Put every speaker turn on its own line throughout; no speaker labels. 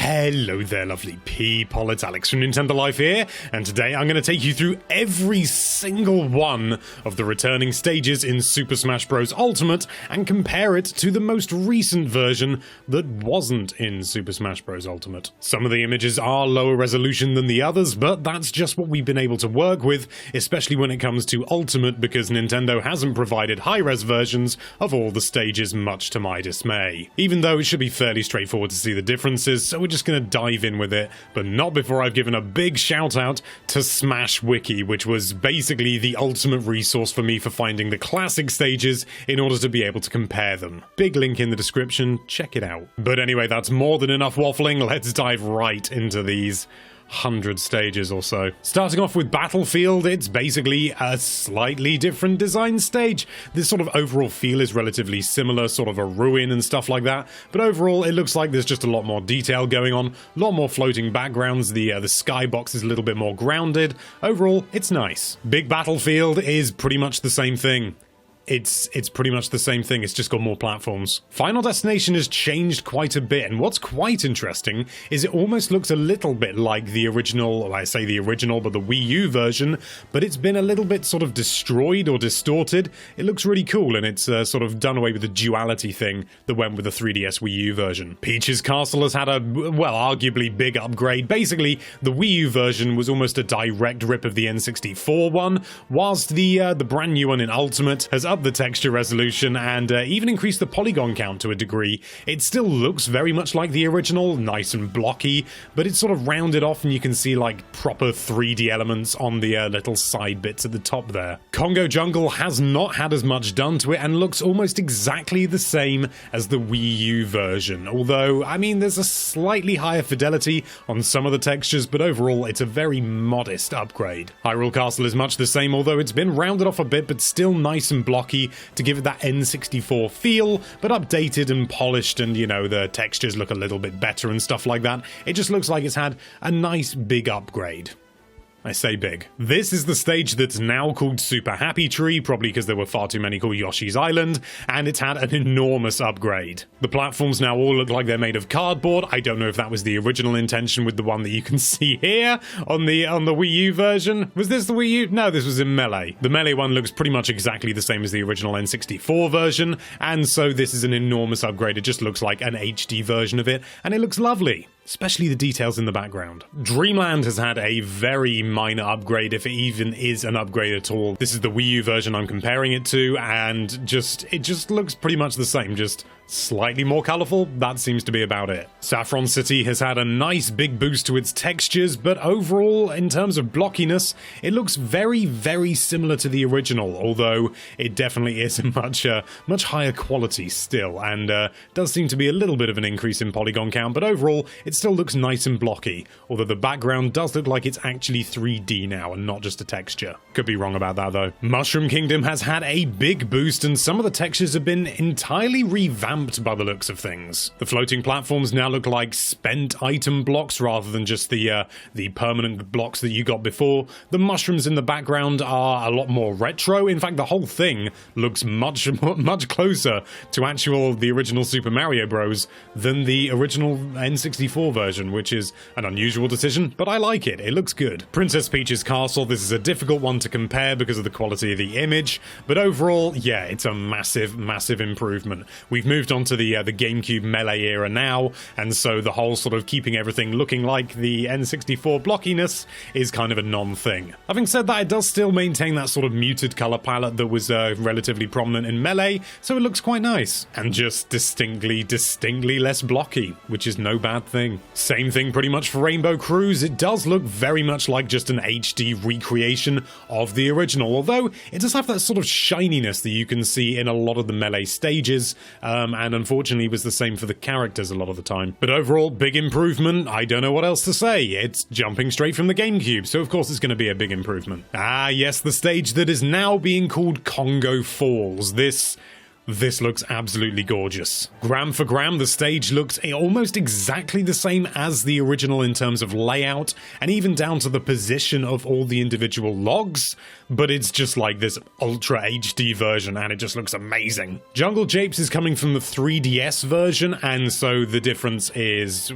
Hello there, lovely people. It's Alex from Nintendo Life here, and today I'm going to take you through every single one of the returning stages in Super Smash Bros. Ultimate and compare it to the most recent version that wasn't in Super Smash Bros. Ultimate. Some of the images are lower resolution than the others, but that's just what we've been able to work with, especially when it comes to Ultimate, because Nintendo hasn't provided high-res versions of all the stages, much to my dismay. Even though it should be fairly straightforward to see the differences, so we're just going to dive in with it, but not before I've given a big shout out to Smash Wiki, which was basically the ultimate resource for me for finding the classic stages in order to be able to compare them. Big link in the description, check it out. But anyway, that's more than enough waffling, let's dive right into these 100 stages or so. Starting off with Battlefield, it's basically a slightly different design stage. This sort of overall feel is relatively similar, sort of a ruin and stuff like that, but overall it looks like there's just a lot more detail going on, a lot more floating backgrounds, the skybox is a little bit more grounded. Overall, it's nice. Big Battlefield is pretty much the same thing. It's pretty much the same thing, it's just got more platforms. Final Destination has changed quite a bit, and what's quite interesting is it almost looks a little bit like the original, well, I say the original, but the Wii U version, but it's been a little bit sort of destroyed or distorted. It looks really cool, and it's sort of done away with the duality thing that went with the 3DS Wii U version. Peach's Castle has had a, well, arguably big upgrade. Basically, the Wii U version was almost a direct rip of the N64 one, whilst the brand new one in Ultimate has upped the texture resolution and even increased the polygon count to a degree. It still looks very much like the original, nice and blocky, but it's sort of rounded off and you can see like proper 3D elements on the little side bits at the top there. Congo Jungle has not had as much done to it and looks almost exactly the same as the Wii U version, although, I mean, there's a slightly higher fidelity on some of the textures, but overall it's a very modest upgrade. Hyrule Castle is much the same, although it's been rounded off a bit, but still nice and blocky to give it that N64 feel, but updated and polished, and you know, the textures look a little bit better and stuff like that. It just looks like it's had a nice big upgrade. I say big. This is the stage that's now called Super Happy Tree, probably because there were far too many called Yoshi's Island, and it's had an enormous upgrade. The platforms now all look like they're made of cardboard. I don't know if that was the original intention with the one that you can see here on the Wii U version. Was this the Wii U? No, this was in Melee. The Melee one looks pretty much exactly the same as the original N64 version, and so this is an enormous upgrade. It just looks like an HD version of it, and it looks lovely. Especially the details in the background. Dreamland has had a very minor upgrade, if it even is an upgrade at all. This is the Wii U version I'm comparing it to, and it just looks pretty much the same, just slightly more colourful. That seems to be about it. Saffron City has had a nice big boost to its textures, but overall, in terms of blockiness, it looks very, very similar to the original, although it definitely is a much higher quality still, and does seem to be a little bit of an increase in polygon count, but overall, it still looks nice and blocky, although the background does look like it's actually 3D now and not just a texture. Could be wrong about that though. Mushroom Kingdom has had a big boost, and some of the textures have been entirely revamped by the looks of things. The floating platforms now look like spent item blocks rather than just the permanent blocks that you got before. The mushrooms in the background are a lot more retro. In fact, the whole thing looks much closer to the original Super Mario Bros. Than the original N64 version, which is an unusual decision, but I like it. It looks good. Princess Peach's Castle, this is a difficult one to compare because of the quality of the image, but overall, yeah, it's a massive improvement. We've moved on to the Gamecube Melee era now, and so the whole sort of keeping everything looking like the N64 blockiness is kind of a non-thing. Having said that, it does still maintain that sort of muted color palette that was relatively prominent in Melee, so it looks quite nice, and just distinctly less blocky, which is no bad thing. Same thing pretty much for Rainbow Cruise. It does look very much like just an HD recreation of the original, although it does have that sort of shininess that you can see in a lot of the Melee stages, and unfortunately was the same for the characters a lot of the time. But overall, big improvement. I don't know what else to say. It's jumping straight from the GameCube, so of course it's going to be a big improvement. Ah, yes, the stage that is now being called Congo Falls. This This looks absolutely gorgeous. Gram for gram, the stage looks almost exactly the same as the original in terms of layout, and even down to the position of all the individual logs, but it's just like this Ultra HD version, and it just looks amazing. Jungle Japes is coming from the 3DS version, and so the difference is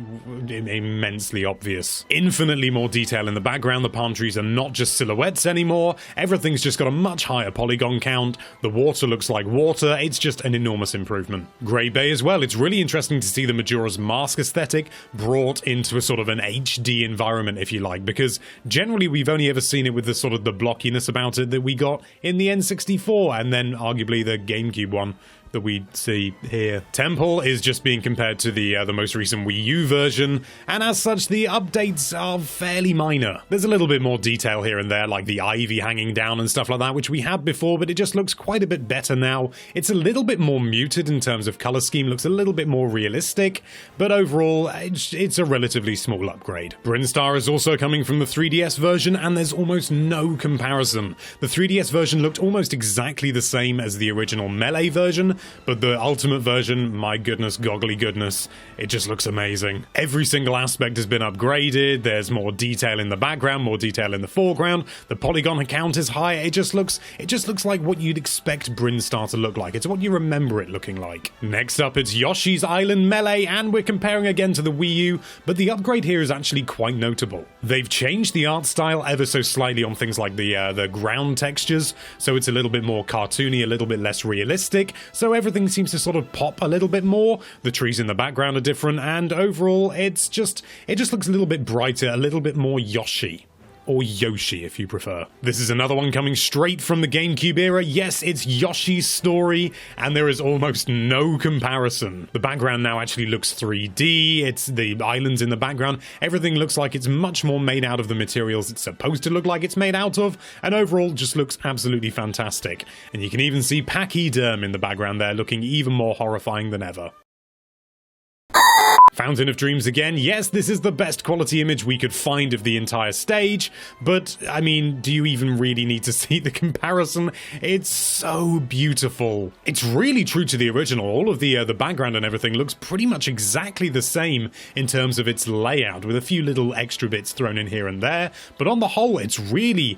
immensely obvious. Infinitely more detail in the background, the palm trees are not just silhouettes anymore, everything's just got a much higher polygon count, the water looks like water, it's just an enormous improvement. Grey Bay as well, it's really interesting to see the Majora's Mask aesthetic brought into a sort of an HD environment, if you like, because generally we've only ever seen it with the sort of the blockiness about it that we got in the N64 and then arguably the GameCube one that we see here. Temple is just being compared to the most recent Wii U version, and as such the updates are fairly minor. There's a little bit more detail here and there, like the ivy hanging down and stuff like that, which we had before, but it just looks quite a bit better now. It's a little bit more muted in terms of color scheme, looks a little bit more realistic, but overall it's a relatively small upgrade. Brinstar is also coming from the 3DS version, and there's almost no comparison. The 3DS version looked almost exactly the same as the original Melee version, but the Ultimate version, my goodness, goggly goodness, it just looks amazing. Every single aspect has been upgraded, there's more detail in the background, more detail in the foreground, the polygon count is higher, it just looks like what you'd expect Brinstar to look like. It's what you remember it looking like. Next up, it's Yoshi's Island Melee, and we're comparing again to the Wii U, but the upgrade here is actually quite notable. They've changed the art style ever so slightly on things like the ground textures, so it's a little bit more cartoony, a little bit less realistic, so everything seems to sort of pop a little bit more. The trees in the background are different, and overall it just looks a little bit brighter, a little bit more Yoshi. Or Yoshi, if you prefer. This is another one coming straight from the GameCube era. Yes, it's Yoshi's story, and there is almost no comparison. The background now actually looks 3D, it's the islands in the background, everything looks like it's much more made out of the materials it's supposed to look like it's made out of, and overall just looks absolutely fantastic. And you can even see Pachyderm in the background there, looking even more horrifying than ever. Fountain of Dreams again, yes, this is the best quality image we could find of the entire stage, but, I mean, do you even really need to see the comparison? It's so beautiful. It's really true to the original. All of the background and everything looks pretty much exactly the same in terms of its layout, with a few little extra bits thrown in here and there, but on the whole, it's really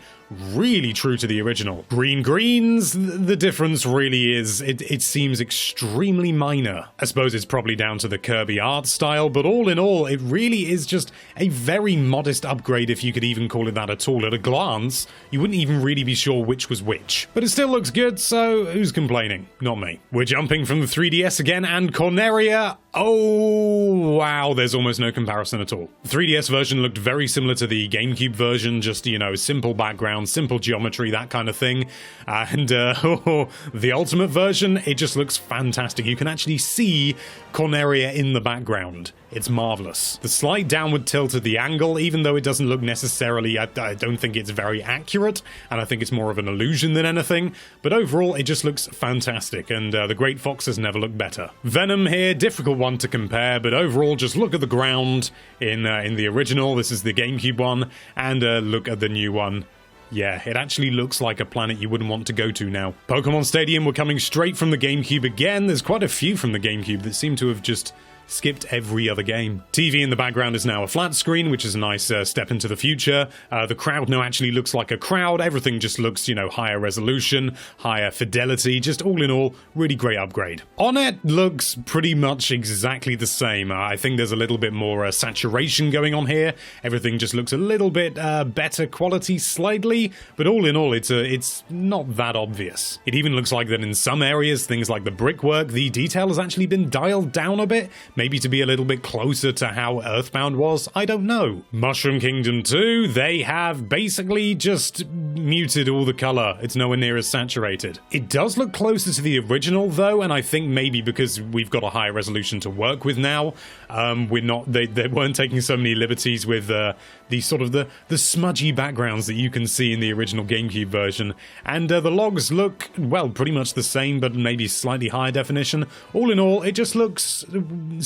true to the original. Greens, the difference really is, it seems extremely minor. I suppose it's probably down to the Kirby art style, but all in all, it really is just a very modest upgrade, if you could even call it that at all. At a glance, you wouldn't even really be sure which was which. But it still looks good, so who's complaining? Not me. We're jumping from the 3DS again, and Corneria, oh wow, there's almost no comparison at all. The 3DS version looked very similar to the GameCube version, just, you know, simple background, simple geometry, that kind of thing. And the Ultimate version, it just looks fantastic. You can actually see Corneria in the background. It's marvelous. The slight downward tilt of the angle, even though it doesn't look necessarily, I don't think it's very accurate, and I think it's more of an illusion than anything, but overall it just looks fantastic, and the Great Fox has never looked better. Venom here, difficult one to compare, but overall just look at the ground in the original, this is the GameCube one, and look at the new one. Yeah, it actually looks like a planet you wouldn't want to go to now. Pokemon Stadium, we're coming straight from the GameCube again. There's quite a few from the GameCube that seem to have just skipped every other game. TV in the background is now a flat screen, which is a nice step into the future. The crowd now actually looks like a crowd. Everything just looks, you know, higher resolution, higher fidelity, just all in all, really great upgrade. On-It looks pretty much exactly the same. I think there's a little bit more saturation going on here. Everything just looks a little bit better quality slightly, but all in all, it's not that obvious. It even looks like that in some areas, things like the brickwork, the detail has actually been dialed down a bit, maybe to be a little bit closer to how Earthbound was, I don't know. Mushroom Kingdom 2, they have basically just muted all the color. It's nowhere near as saturated. It does look closer to the original though, and I think maybe because we've got a higher resolution to work with now, they weren't taking so many liberties with the sort of the smudgy backgrounds that you can see in the original GameCube version, and the logs look, well, pretty much the same, but maybe slightly higher definition. All in all, it just looks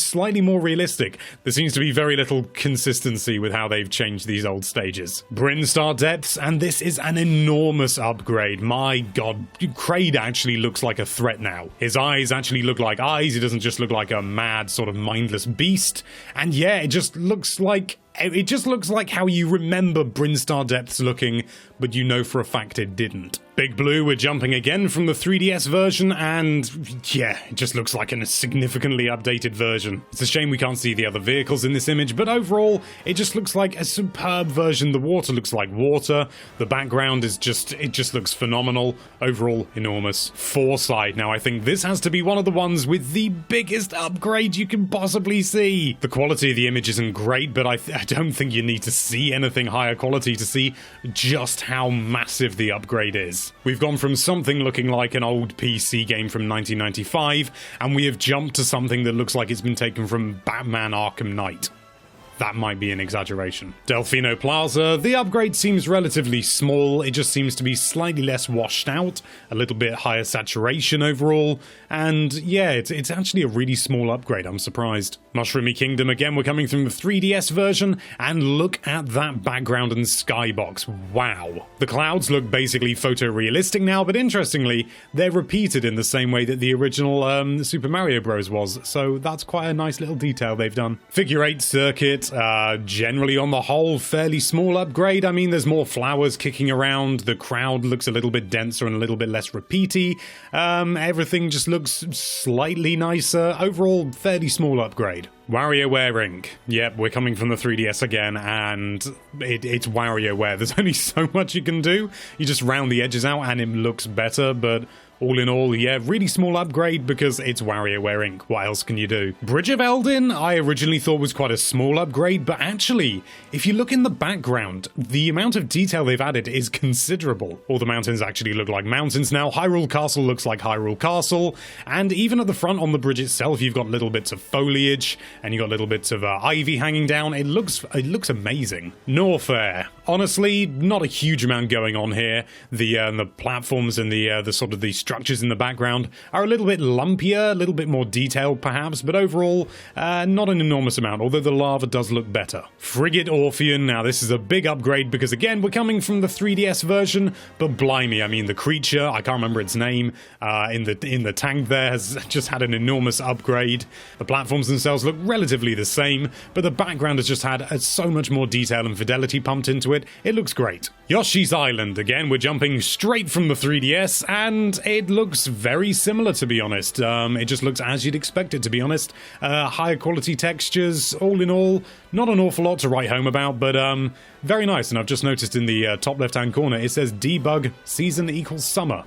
slightly more realistic. There seems to be very little consistency with how they've changed these old stages. Brinstar depths, and this is an enormous upgrade. My god, Kraid actually looks like a threat now. His eyes actually look like eyes, he doesn't just look like a mad sort of mindless beast. And yeah, it just looks like how you remember Brinstar Depths looking, but you know for a fact it didn't. Big Blue, we're jumping again from the 3DS version, and yeah, it just looks like a significantly updated version. It's a shame we can't see the other vehicles in this image, but overall, it just looks like a superb version. The water looks like water. The background is it just looks phenomenal. Overall, enormous. Foresight. Now, I think this has to be one of the ones with the biggest upgrade you can possibly see. The quality of the image isn't great, but I don't think you need to see anything higher quality to see just how massive the upgrade is. We've gone from something looking like an old PC game from 1995, and we have jumped to something that looks like it's been taken from Batman Arkham Knight. That might be an exaggeration. Delfino Plaza, the upgrade seems relatively small, it just seems to be slightly less washed out, a little bit higher saturation overall, and yeah, it's actually a really small upgrade, I'm surprised. Mushroomy Kingdom, again, we're coming from the 3DS version, and look at that background and skybox, wow. The clouds look basically photorealistic now, but interestingly, they're repeated in the same way that the original Super Mario Bros. Was, so that's quite a nice little detail they've done. Figure 8 circuit, generally on the whole, fairly small upgrade. I mean, there's more flowers kicking around, the crowd looks a little bit denser and a little bit less repeaty, everything just looks slightly nicer. Overall, fairly small upgrade. WarioWare Inc. Yep, we're coming from the 3DS again, and it's WarioWare. There's only so much you can do. You just round the edges out and it looks better, but all in all, yeah, really small upgrade because it's WarioWare Inc. What else can you do? Bridge of Eldin, I originally thought was quite a small upgrade, but actually, if you look in the background, the amount of detail they've added is considerable. All the mountains actually look like mountains now, Hyrule Castle looks like Hyrule Castle, and even at the front on the bridge itself, you've got little bits of foliage, and you've got little bits of ivy hanging down. It looks amazing. Norfair. Honestly, not a huge amount going on here. The platforms and the sort of the structures in the background are a little bit lumpier, a little bit more detailed perhaps, but overall, not an enormous amount, although the lava does look better. Frigate Orpheon, now this is a big upgrade because again, we're coming from the 3DS version, but blimey, I mean, the creature, I can't remember its name, in the tank there has just had an enormous upgrade. The platforms themselves look relatively the same, but the background has just had so much more detail and fidelity pumped into it. It looks great. Yoshi's Island, again, we're jumping straight from the 3DS, and it looks very similar, to be honest. It just looks as you'd expect it, to be honest. Higher quality textures, all in all, not an awful lot to write home about, but very nice. And I've just noticed in the top left-hand corner, it says debug season equals summer.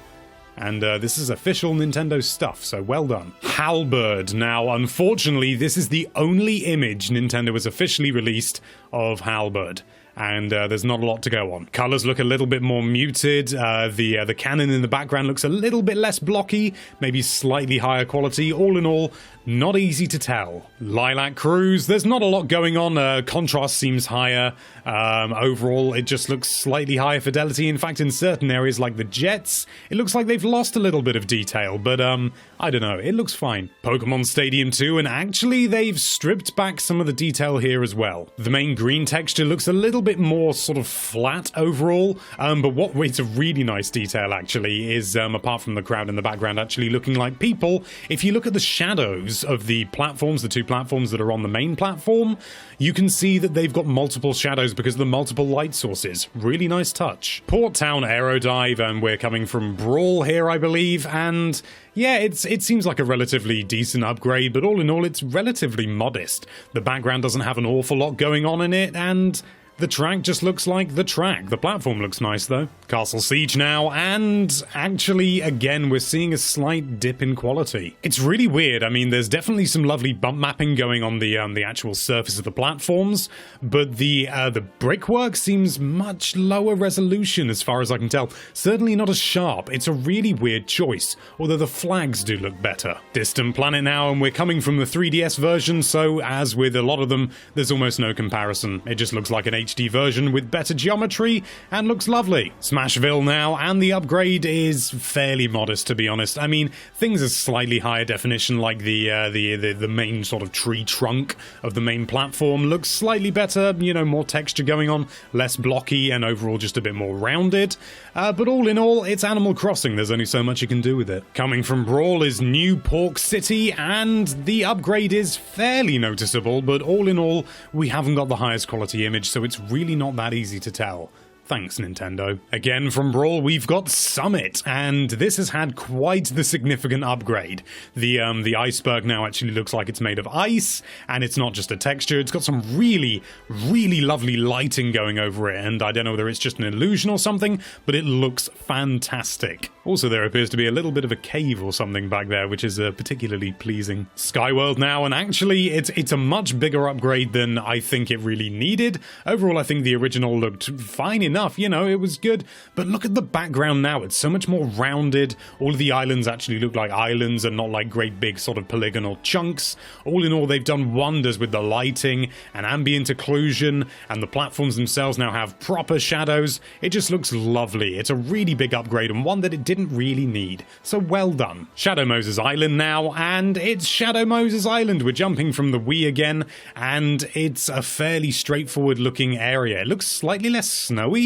And this is official Nintendo stuff, so well done. Halberd. Now, unfortunately, this is the only image Nintendo has officially released of Halberd. And there's not a lot to go on. Colors look a little bit more muted, the cannon in the background looks a little bit less blocky, maybe slightly higher quality. All in all, not easy to tell. Lilac Cruise, there's not a lot going on, contrast seems higher, overall it just looks slightly higher fidelity. In fact, in certain areas like the jets, it looks like they've lost a little bit of detail, but I don't know, it looks fine. Pokemon Stadium 2, and actually they've stripped back some of the detail here as well. The main green texture looks a little bit more sort of flat overall, but what it's a really nice detail actually is, apart from the crowd in the background actually looking like people, if you look at the shadows of the platforms, the two platforms that are on the main platform, you can see that they've got multiple shadows because of the multiple light sources. Really nice touch. Port Town Aerodive, and we're coming from Brawl here, I believe, and yeah, it seems like a relatively decent upgrade, but all in all, it's relatively modest. The background doesn't have an awful lot going on in it, and the track just looks like the track. The platform looks nice, though. Castle Siege now, and actually, again, we're seeing a slight dip in quality. It's really weird. I mean, there's definitely some lovely bump mapping going on the actual surface of the platforms, but the brickwork seems much lower resolution as far as I can tell. Certainly not as sharp. It's a really weird choice, although the flags do look better. Distant Planet now, and we're coming from the 3DS version, so as with a lot of them, there's almost no comparison. It just looks like an HD HD version with better geometry and looks lovely. Smashville now, and the upgrade is fairly modest, to be honest. I mean, things are slightly higher definition, like the main sort of tree trunk of the main platform looks slightly better, you know, more texture going on, less blocky, and overall just a bit more rounded. But all in all, it's Animal Crossing. There's only so much you can do with it. Coming from Brawl is New Pork City, and the upgrade is fairly noticeable, but all in all, we haven't got the highest quality image, so it's really not that easy to tell. Thanks, Nintendo. Again, from Brawl, we've got Summit, and this has had quite the significant upgrade. The iceberg now actually looks like it's made of ice, and it's not just a texture. It's got some really, really lovely lighting going over it, and I don't know whether it's just an illusion or something, but it looks fantastic. Also, there appears to be a little bit of a cave or something back there, which is particularly pleasing. Skyworld now, and actually, it's a much bigger upgrade than I think it really needed. Overall, I think the original looked fine enough, you know, it was good, but look at the background now. It's so much more rounded. All of the islands actually look like islands and not like great big sort of polygonal chunks. All in all, they've done wonders with the lighting and ambient occlusion, and the platforms themselves now have proper shadows. It just looks lovely. It's a really big upgrade, and one that it didn't really need, so well done. Shadow Moses Island now, and it's Shadow Moses Island. We're jumping from the Wii again, and it's a fairly straightforward looking area. It looks slightly less snowy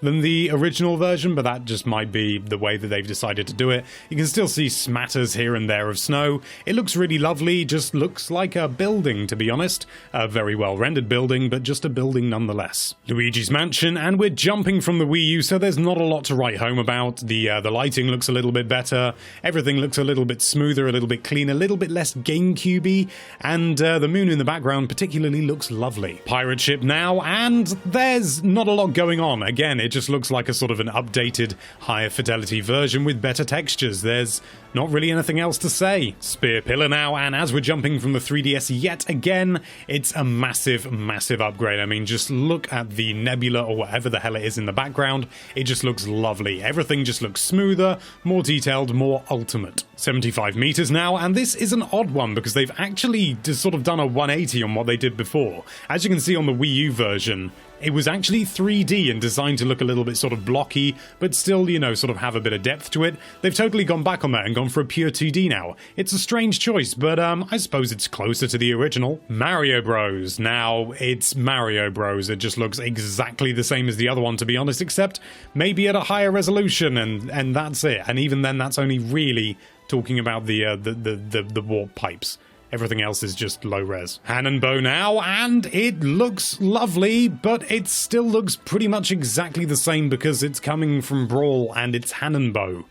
than the original version, but that just might be the way that they've decided to do it. You can still see smatters here and there of snow. It looks really lovely, just looks like a building, to be honest. A very well rendered building, but just a building nonetheless. Luigi's Mansion, and we're jumping from the Wii U, so there's not a lot to write home about. The lighting looks a little bit better, everything looks a little bit smoother, a little bit cleaner, a little bit less Gamecube-y, and the moon in the background particularly looks lovely. Pirate ship now, and there's not a lot going on. Again, it just looks like a sort of an updated, higher fidelity version with better textures. There's not really anything else to say. Spear Pillar now, and as we're jumping from the 3DS yet again, it's a massive, massive upgrade. I mean, just look at the nebula or whatever the hell it is in the background. It just looks lovely. Everything just looks smoother, more detailed, more ultimate. 75 meters now, and this is an odd one because they've actually just sort of done a 180 on what they did before. As you can see on the Wii U version, it was actually 3D and designed to look a little bit sort of blocky, but still, you know, sort of have a bit of depth to it. They've totally gone back on that and gone for a pure 2D now. It's a strange choice, but I suppose it's closer to the original. Mario Bros. Now, it's Mario Bros. It just looks exactly the same as the other one, to be honest, except maybe at a higher resolution, and that's it. And even then, that's only really talking about the warp pipes. Everything else is just low res. Hannonbow now, and it looks lovely, but it still looks pretty much exactly the same because it's coming from Brawl and it's Hannonbow.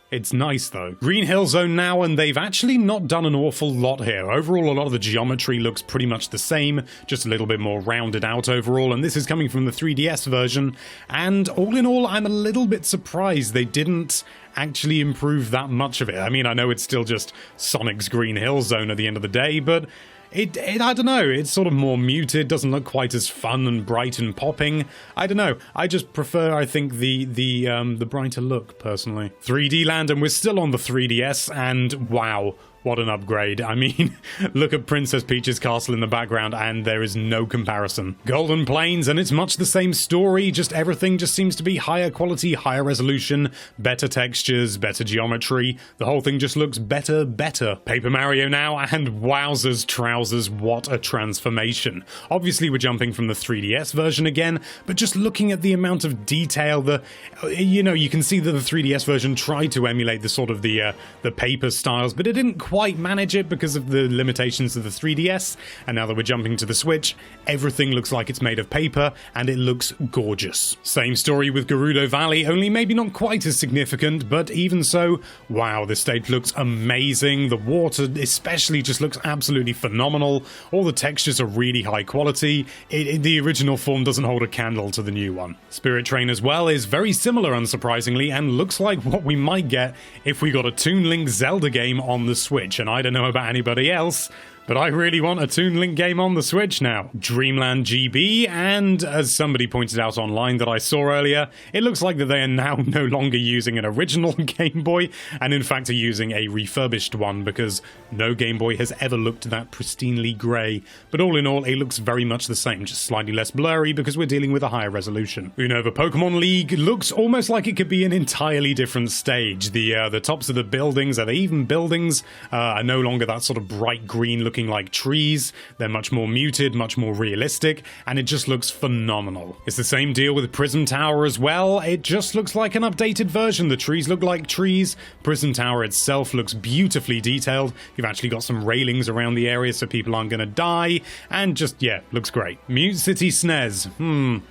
It's nice though. Green Hill Zone now, and they've actually not done an awful lot here. Overall, a lot of the geometry looks pretty much the same, just a little bit more rounded out overall, and this is coming from the 3DS version, and all in all, I'm a little bit surprised they didn't actually improve that much of it. I mean, I know it's still just Sonic's Green Hill Zone at the end of the day, but I don't know, it's sort of more muted, doesn't look quite as fun and bright and popping. I don't know, I just prefer, I think, the brighter look, personally. 3D Land, and we're still on the 3DS, and wow, what an upgrade. I mean, look at Princess Peach's castle in the background, and there is no comparison. Golden Plains, and it's much the same story, just everything just seems to be higher quality, higher resolution, better textures, better geometry. The whole thing just looks better. Paper Mario now, and wowzers trousers, what a transformation. Obviously, we're jumping from the 3DS version again, but just looking at the amount of detail, you know, you can see that the 3DS version tried to emulate the sort of the paper styles, but it didn't quite manage it because of the limitations of the 3DS, and now that we're jumping to the Switch, everything looks like it's made of paper, and it looks gorgeous. Same story with Gerudo Valley, only maybe not quite as significant, but even so, wow, the stage looks amazing. The water especially just looks absolutely phenomenal. All the textures are really high quality. The original form doesn't hold a candle to the new one. Spirit Train as well is very similar, unsurprisingly, and looks like what we might get if we got a Toon Link Zelda game on the Switch. And I don't know about anybody else, But I really want a Toon Link game on the Switch now. Dreamland GB, and as somebody pointed out online that I saw earlier, it looks like that they are now no longer using an original Game Boy, and in fact are using a refurbished one, because no Game Boy has ever looked that pristinely grey. But all in all, it looks very much the same, just slightly less blurry because we're dealing with a higher resolution. Unova Pokemon League looks almost like it could be an entirely different stage. The tops of the buildings, are they even buildings, are no longer that sort of bright green looking like trees. They're much more muted, much more realistic, and it just looks phenomenal. It's the same deal with Prism Tower as well. It just looks like an updated version. The trees look like trees. Prism Tower itself looks beautifully detailed. You've actually got some railings around the area so people aren't going to die, and just, yeah, looks great. Mute City SNES.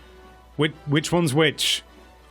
Which one's which?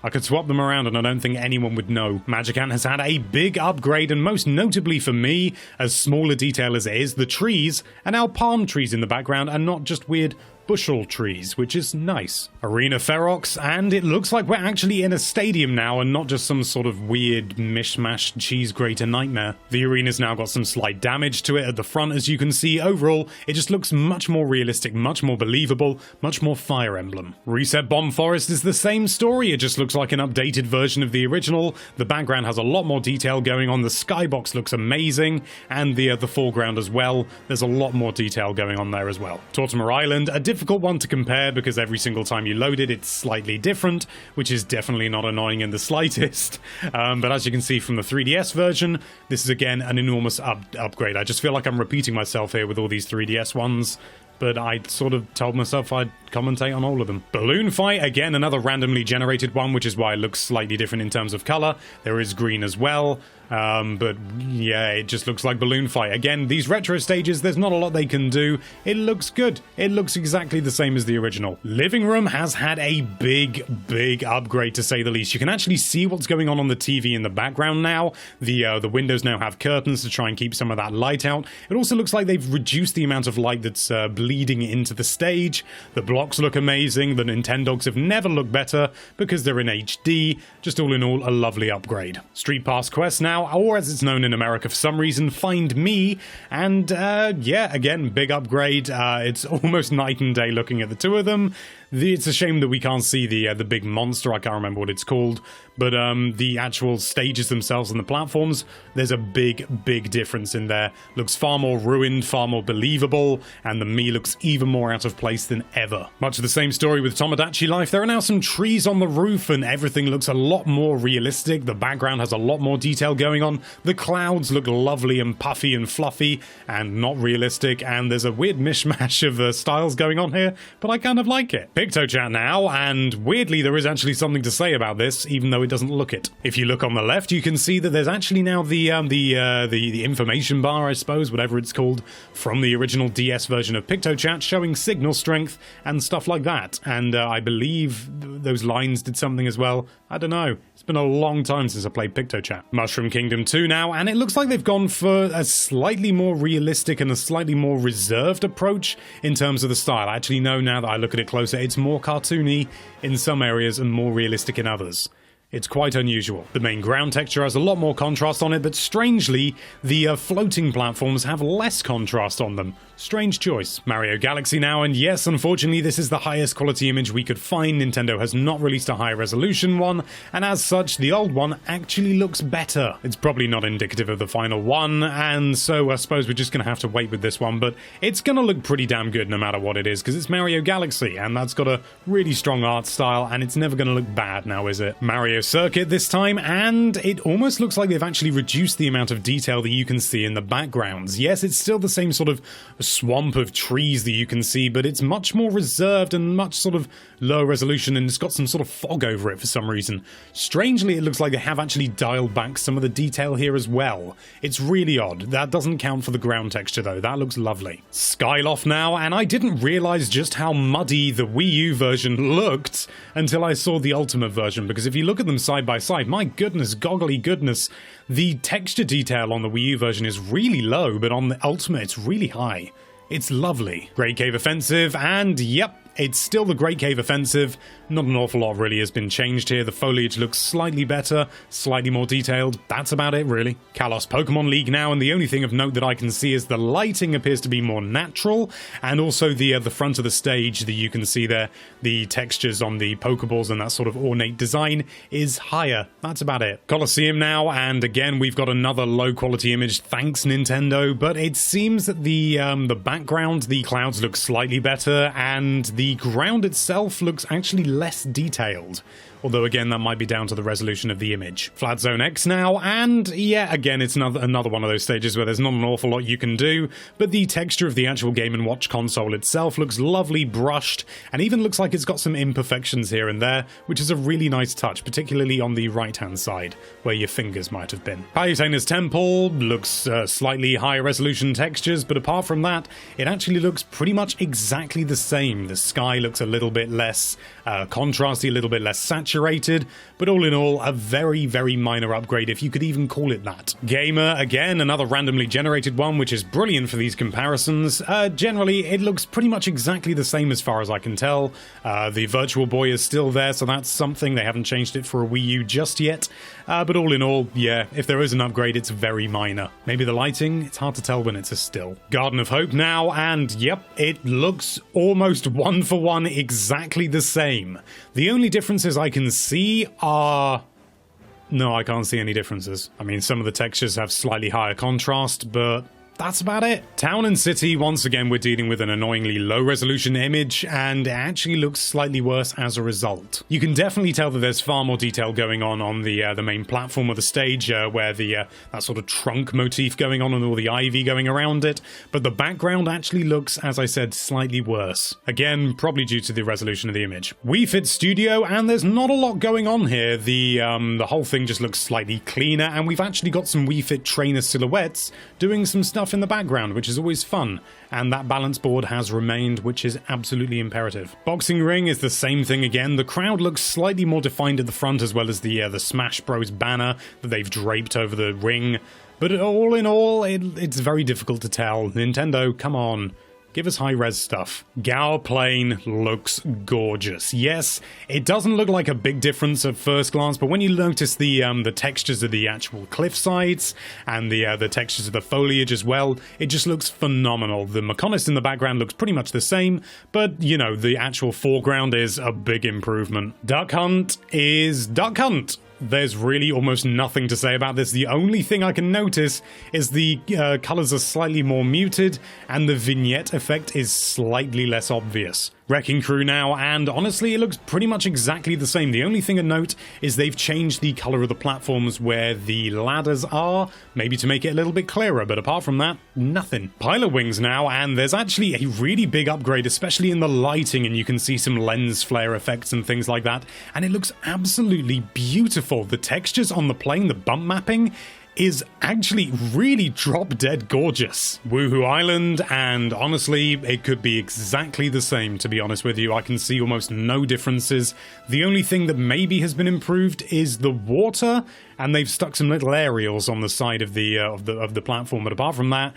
I could swap them around and I don't think anyone would know. Magicant has had a big upgrade, and most notably for me, as small a detail as it is, the trees are now palm trees in the background and not just weird bushel trees, which is nice. Arena Ferox, and it looks like we're actually in a stadium now and not just some sort of weird mishmash cheese grater nightmare. The arena's now got some slight damage to it at the front, as you can see. Overall, it just looks much more realistic, much more believable, much more Fire Emblem. Reset Bomb Forest is the same story, it just looks like an updated version of the original. The background has a lot more detail going on, the skybox looks amazing, and the foreground as well. There's a lot more detail going on there as well. Tortimer Island, a difficult one to compare because every single time you load it, it's slightly different, which is definitely not annoying in the slightest. But as you can see from the 3DS version, this is again an enormous upgrade. I just feel like I'm repeating myself here with all these 3DS ones, but I sort of told myself I'd commentate on all of them. Balloon Fight, again, another randomly generated one, which is why it looks slightly different in terms of color. There is green as well. But yeah, it just looks like Balloon Fight. Again, these retro stages, there's not a lot they can do. It looks good. It looks exactly the same as the original. Living Room has had a big upgrade, to say the least. You can actually see what's going on the TV in the background now. The windows now have curtains to try and keep some of that light out. It also looks like they've reduced the amount of light that's bleeding into the stage. The blocks look amazing. The Nintendogs have never looked better because they're in HD. Just all in all, a lovely upgrade. Streetpass Quest now, or as it's known in America for some reason, Find Me, and yeah, again, big upgrade. It's almost night and day looking at the two of them. It's a shame that we can't see the big monster, I can't remember what it's called, but the actual stages themselves and the platforms, there's a big difference in there. Looks far more ruined, far more believable, and the me looks even more out of place than ever. Much of the same story with Tomodachi Life. There are now some trees on the roof and everything looks a lot more realistic. The background has a lot more detail going on. The clouds look lovely and puffy and fluffy and not realistic, and there's a weird mishmash of styles going on here, but I kind of like it. PictoChat now, and weirdly there is actually something to say about this, even though it doesn't look it. If you look on the left, you can see that there's actually now the information bar, I suppose, whatever it's called, from the original DS version of PictoChat, showing signal strength and stuff like that. And I believe those lines did something as well. I don't know. It's been a long time since I played PictoChat. Mushroom Kingdom 2 now, and it looks like they've gone for a slightly more realistic and a slightly more reserved approach in terms of the style. I actually know now that I look at it closer, it's more cartoony in some areas and more realistic in others. It's quite unusual. The main ground texture has a lot more contrast on it, but strangely, the floating platforms have less contrast on them. Strange choice. Mario Galaxy now, and yes, unfortunately, this is the highest quality image we could find. Nintendo has not released a high resolution one, and as such, the old one actually looks better. It's probably not indicative of the final one, and so I suppose we're just going to have to wait with this one, but it's going to look pretty damn good no matter what it is, because it's Mario Galaxy, and that's got a really strong art style, and it's never going to look bad now, is it? Mario Circuit this time, and it almost looks like they've actually reduced the amount of detail that you can see in the backgrounds. Yes, it's still the same sort of swamp of trees that you can see, but it's much more reserved and much sort of low resolution, and it's got some sort of fog over it for some reason. Strangely, it looks like they have actually dialed back some of the detail here as well. It's really odd. That doesn't count for the ground texture though. That looks lovely. Skyloft now, and I didn't realize just how muddy the Wii U version looked until I saw the Ultimate version, because if you look at them side by side, my goodness, goggly goodness, the texture detail on the Wii U version is really low, but on the Ultimate it's really high. It's lovely. Great Cave Offensive, and yep, It's still the Great Cave Offensive. Not an awful lot really has been changed here. The foliage looks slightly better, slightly more detailed. That's about it, really. Kalos Pokemon League now, and the only thing of note that I can see is the lighting appears to be more natural, and also the front of the stage that you can see there, the textures on the Pokeballs and that sort of ornate design is higher. That's about it. Colosseum now, and again, we've got another low-quality image, thanks Nintendo, but it seems that the background, the clouds look slightly better, and the ground itself looks actually less detailed. Although again, that might be down to the resolution of the image. Flat Zone X now, and yeah, again, it's another one of those stages where there's not an awful lot you can do, but the texture of the actual Game & Watch console itself looks lovely brushed, and even looks like it's got some imperfections here and there, which is a really nice touch, particularly on the right-hand side, where your fingers might have been. Palutena's Temple looks slightly higher resolution textures, but apart from that, it actually looks pretty much exactly the same. The sky looks a little bit less contrasty, a little bit less saturated, but all in all, a very, very minor upgrade, if you could even call it that. Gamer, again, another randomly generated one, which is brilliant for these comparisons. Generally, it looks pretty much exactly the same as far as I can tell. The Virtual Boy is still there, so that's something. They haven't changed it for a Wii U just yet. But all in all, yeah, if there is an upgrade, it's very minor. Maybe the lighting, it's hard to tell when it's a still. Garden of Hope now, and yep, it looks almost one for one exactly the same. The only differences I can see are... No, I can't see any differences. I mean, some of the textures have slightly higher contrast, but that's about it. Town and City, once again, we're dealing with an annoyingly low-resolution image, and it actually looks slightly worse as a result. You can definitely tell that there's far more detail going on the main platform of the stage, where that sort of trunk motif going on and all the ivy going around it, but the background actually looks, as I said, slightly worse. Again, probably due to the resolution of the image. Wii Fit Studio, and there's not a lot going on here. The whole thing just looks slightly cleaner, and we've actually got some Wii Fit trainer silhouettes doing some stuff in the background, which is always fun, and that balance board has remained, which is absolutely imperative. Boxing ring is the same thing again. The crowd looks slightly more defined at the front, as well as the Smash Bros banner that they've draped over the ring, but all in all, it's very difficult to tell. Nintendo, come on. Give us high-res stuff. Gower Plain looks gorgeous. Yes, it doesn't look like a big difference at first glance, but when you notice the textures of the actual cliff sides and the textures of the foliage as well, it just looks phenomenal. The Mechonis in the background looks pretty much the same, but, you know, the actual foreground is a big improvement. Duck Hunt is Duck Hunt. There's really almost nothing to say about this. The only thing I can notice is the colors are slightly more muted and the vignette effect is slightly less obvious. Wrecking Crew now, and honestly, it looks pretty much exactly the same. The only thing to note is they've changed the color of the platforms where the ladders are, maybe to make it a little bit clearer, but apart from that, nothing. Pilot Wings now, and there's actually a really big upgrade, especially in the lighting, and you can see some lens flare effects and things like that, and it looks absolutely beautiful. The textures on the plane, the bump mapping, is actually really drop-dead gorgeous. Woohoo Island, and honestly, it could be exactly the same, to be honest with you. I can see almost no differences. The only thing that maybe has been improved is the water, and they've stuck some little aerials on the side of the platform, but apart from that,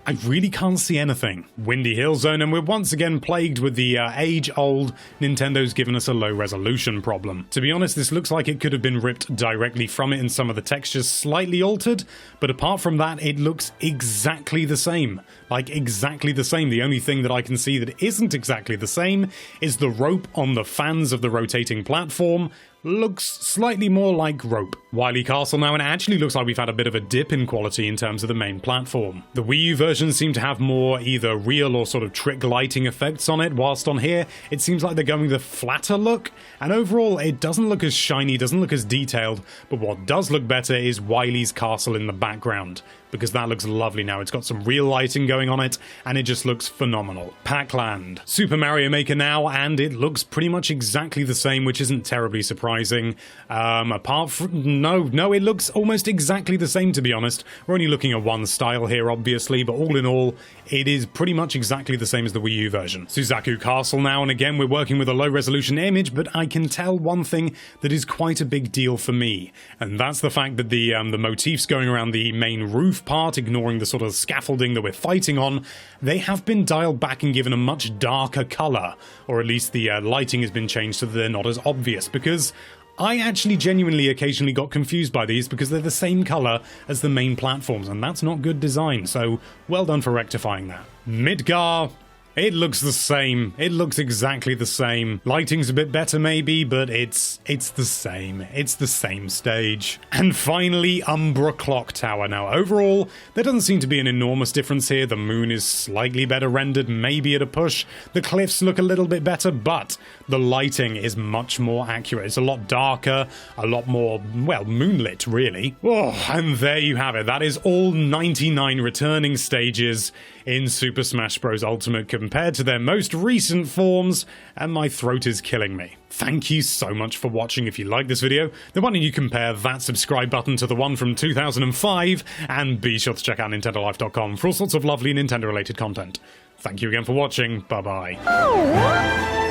I really can't see anything. Windy Hill Zone, and we're once again plagued with the age-old Nintendo's given us a low-resolution problem. To be honest, this looks like it could have been ripped directly from it and some of the textures slightly altered, but apart from that, it looks exactly the same. Like, exactly the same. The only thing that I can see that isn't exactly the same is the rope on the fans of the rotating platform, looks slightly more like rope. Wily Castle now, and it actually looks like we've had a bit of a dip in quality in terms of the main platform. The Wii U versions seem to have more either real or sort of trick lighting effects on it, whilst on here it seems like they're going the flatter look, and overall it doesn't look as shiny, doesn't look as detailed, but what does look better is Wily's castle in the background, because that looks lovely now. It's got some real lighting going on it, and it just looks phenomenal. Pac-Land. Super Mario Maker now, and it looks pretty much exactly the same, which isn't terribly surprising. surprising. Apart from... No, it looks almost exactly the same, to be honest. We're only looking at one style here, obviously, but all in all, it is pretty much exactly the same as the Wii U version. Suzaku Castle now, and again, we're working with a low-resolution image, but I can tell one thing that is quite a big deal for me, and that's the fact that the motifs going around the main roof part, ignoring the sort of scaffolding that we're fighting on, they have been dialed back and given a much darker color, or at least the lighting has been changed so that they're not as obvious, because I actually genuinely occasionally got confused by these because they're the same color as the main platforms, and that's not good design, so well done for rectifying that. Midgar, it looks the same. It looks exactly the same. Lighting's a bit better maybe, but it's the same. It's the same stage. And finally, Umbra Clock Tower. Now, overall, there doesn't seem to be an enormous difference here. The moon is slightly better rendered, maybe at a push. The cliffs look a little bit better, but the lighting is much more accurate. It's a lot darker, a lot more, well, moonlit, really. Oh, and there you have it. That is all 99 returning stages in Super Smash Bros. Ultimate compared to their most recent forms, and my throat is killing me. Thank you so much for watching. If you like this video, then why don't you compare that subscribe button to the one from 2005, and be sure to check out NintendoLife.com for all sorts of lovely Nintendo-related content. Thank you again for watching. Bye-bye.